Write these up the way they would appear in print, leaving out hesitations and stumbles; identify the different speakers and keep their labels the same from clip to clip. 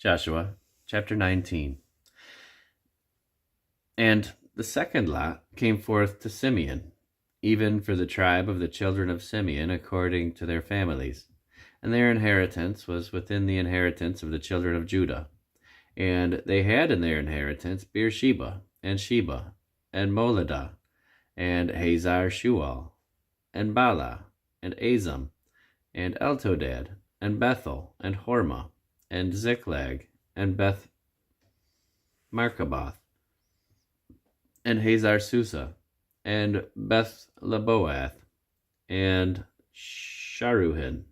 Speaker 1: Joshua chapter 19. And the second lot came forth to Simeon, even for the tribe of the children of Simeon according to their families. And their inheritance was within the inheritance of the children of Judah. And they had in their inheritance Beersheba, and Sheba, and Moladah, and Hazar Shual, and Bala, and Azam, and Eltodad, and Bethel, and Hormah, and Ziklag, and Beth Markaboth, and Hazar Susa, and Beth Leboath, and Sharuhin,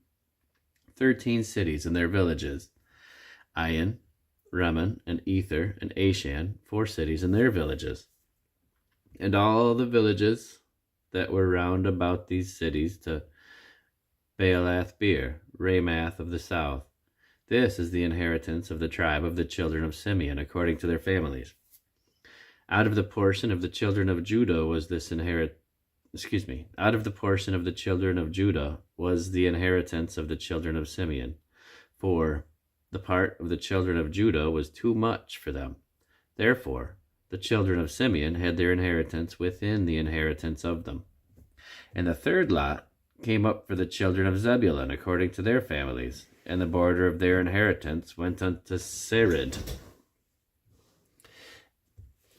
Speaker 1: 13 cities and their villages, Ayin, Rimmon, and Ether, and Ashan, 4 cities and their villages, and all the villages that were round about these cities to Baalath Beer, Ramath of the south. This is the inheritance of the tribe of the children of Simeon, according to their families. Out of the portion of the children of Judah was this out of the portion of the children of Judah was the inheritance of the children of Simeon, for the part of the children of Judah was too much for them. Therefore, the children of Simeon had their inheritance within the inheritance of them. And the third lot came up for the children of Zebulun according to their families, and the border of their inheritance went unto Sered.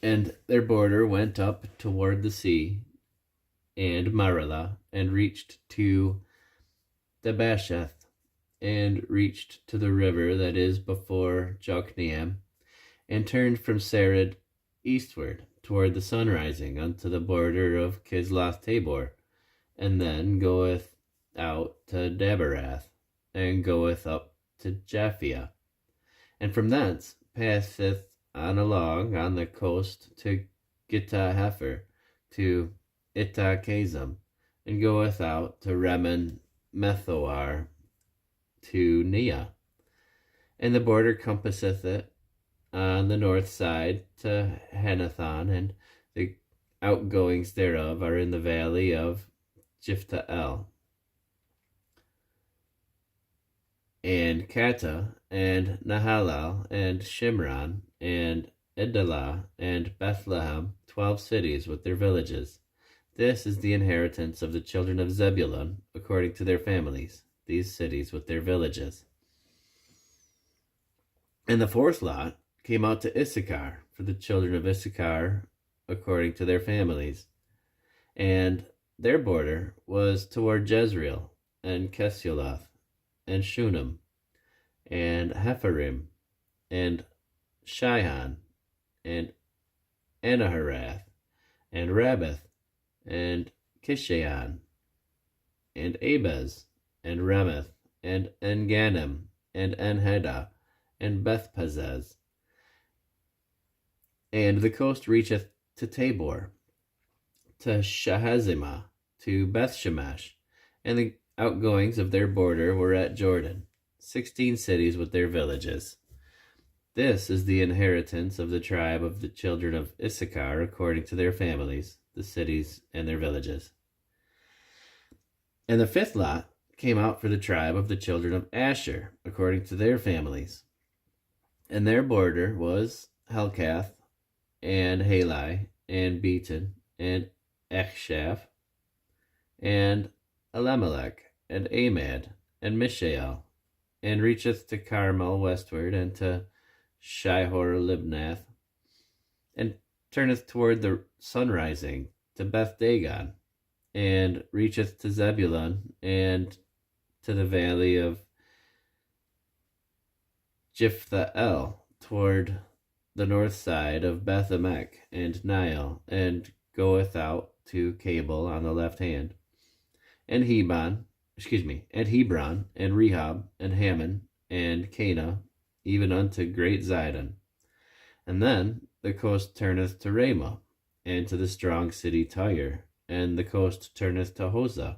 Speaker 1: And their border went up toward the sea, and Maralah, and reached to Debasheth, and reached to the river that is before Jokneam, and turned from Sered eastward toward the sunrising unto the border of Kisloth Tabor, and then goeth out to Daberath, and goeth up to Japhia, and from thence passeth on along on the coast to Gittah-Hefer, to Ittah-Kazam, and goeth out to Rimmon Methoar, to Neah. And the border compasseth it on the north side to Hanathon, and the outgoings thereof are in the valley of Jiphtael, and Kata, and Nahalal, and Shimron, and Idalah, and Bethlehem, 12 cities with their villages. This is the inheritance of the children of Zebulun, according to their families, these cities with their villages. And the fourth lot came out to Issachar, for the children of Issachar, according to their families. And their border was toward Jezreel, and Kesuloth, and Shunem, and Hepharim, and Shihon, and Anaharath, and Rabbath, and Kishayon, and Abez, and Ramoth, and Enganim, and Enhedah, and Bethpazez. And the coast reacheth to Tabor, to Shahazimah, to Bethshemesh, and the outgoings of their border were at Jordan, 16 cities with their villages. This is the inheritance of the tribe of the children of Issachar according to their families, the cities and their villages. And the fifth lot came out for the tribe of the children of Asher according to their families. And their border was Helkath, and Halai, and Beaton, and Echshaph, and Elimelech, and Amad, and Mishael, and reacheth to Carmel westward, and to Shihor-Libnath, and turneth toward the sunrising to Beth-Dagon, and reacheth to Zebulun, and to the valley of Jiphtael, toward the north side of Beth-Emek and Nile, and goeth out to Cable on the left hand, and Hebron, and Rehob, and Hammon, and Cana, even unto great Zidon. And then the coast turneth to Ramah, and to the strong city Tyre, and the coast turneth to Hosah,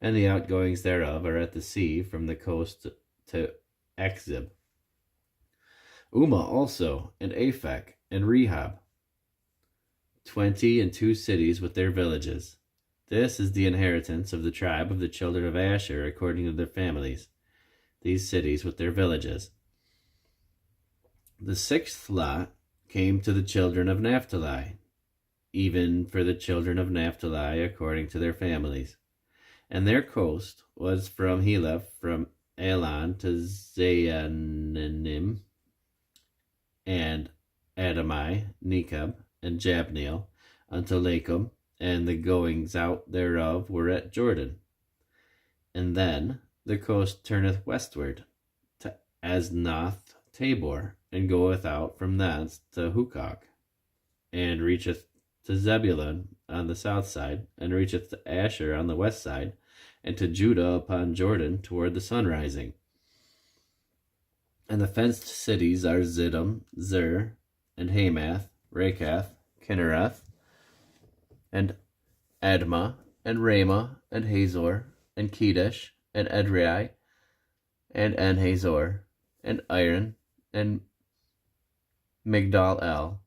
Speaker 1: and the outgoings thereof are at the sea from the coast to Achzib. Umah also, and Aphek, and Rehob, 22 cities with their villages. This is the inheritance of the tribe of the children of Asher according to their families, these cities with their villages. The sixth lot came to the children of Naphtali, even for the children of Naphtali according to their families. And their coast was from Heleph, from Elon to Zaananim, and Adamai, Nekeb, and Jabneel, unto Lakum, and the goings out thereof were at Jordan. And then the coast turneth westward to Asnoth Tabor, and goeth out from thence to Hukok, and reacheth to Zebulun on the south side, and reacheth to Asher on the west side, and to Judah upon Jordan toward the sun rising. And the fenced cities are Ziddim, Zer, and Hamath, Rakath, Kinnereth, and Admah, and Ramah, and Hazor, and Kedesh, and Edrei, and En-Hazor, and Iron, and Migdal El,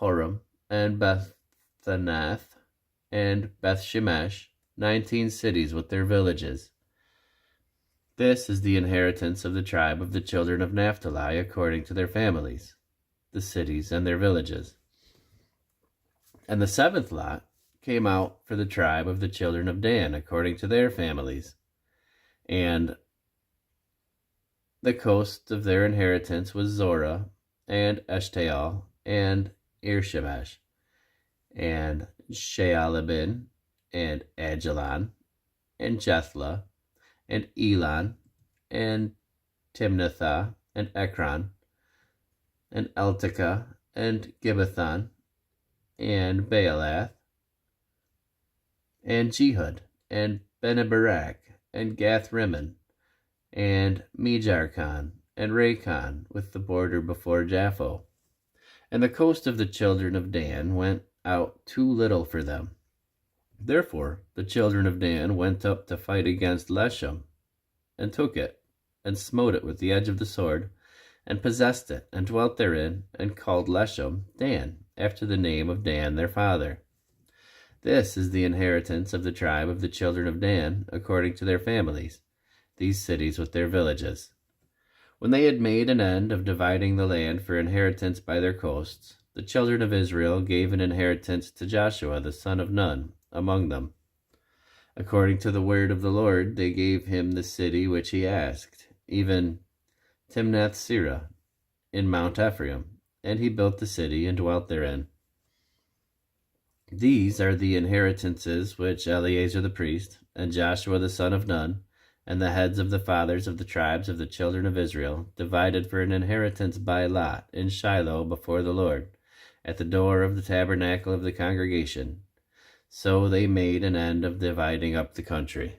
Speaker 1: Horem, and Bethanath, and Bethshemesh, 19 cities with their villages. This is the inheritance of the tribe of the children of Naphtali according to their families, the cities and their villages. And the seventh lot came out for the tribe of the children of Dan according to their families. And the coast of their inheritance was Zorah, and Eshtaol, and Irshemesh, and Shaalabin, and Ajalon, and Jethlah, and Elon, and Timnathah, and Ekron, and Eltekah, and Gibbethon, and Baalath, and Jehud, and Beneberak, and Gath-Rimmon, and Mejarkon, and Raycon, with the border before Japho. And the coast of the children of Dan went out too little for them. Therefore the children of Dan went up to fight against Leshem, and took it, and smote it with the edge of the sword, and possessed it, and dwelt therein, and called Leshem Dan, after the name of Dan their father. This is the inheritance of the tribe of the children of Dan, according to their families, these cities with their villages. When they had made an end of dividing the land for inheritance by their coasts, the children of Israel gave an inheritance to Joshua the son of Nun among them. According to the word of the Lord, they gave him the city which he asked, even Timnath-Serah in Mount Ephraim, and he built the city and dwelt therein. These are the inheritances which Eleazar the priest, and Joshua the son of Nun, and the heads of the fathers of the tribes of the children of Israel, divided for an inheritance by lot in Shiloh before the Lord, at the door of the tabernacle of the congregation. So they made an end of dividing up the country.